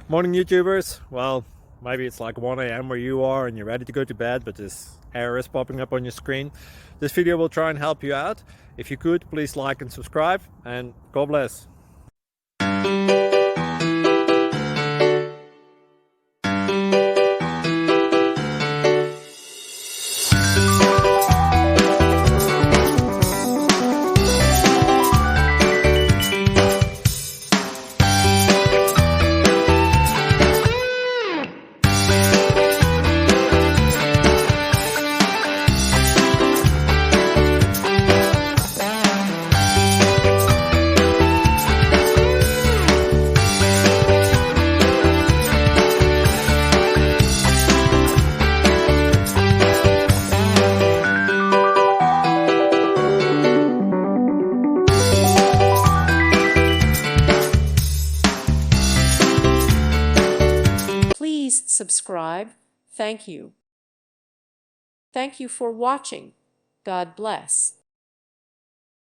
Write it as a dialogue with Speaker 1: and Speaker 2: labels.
Speaker 1: Morning YouTubers. Well, maybe it's like 1 a.m. where you are and you're ready to go to bed, but this error is popping up on your screen. This video will try and help you out. If you could, please like and subscribe, and God bless.
Speaker 2: Please subscribe. Thank you. Thank you for watching. God bless.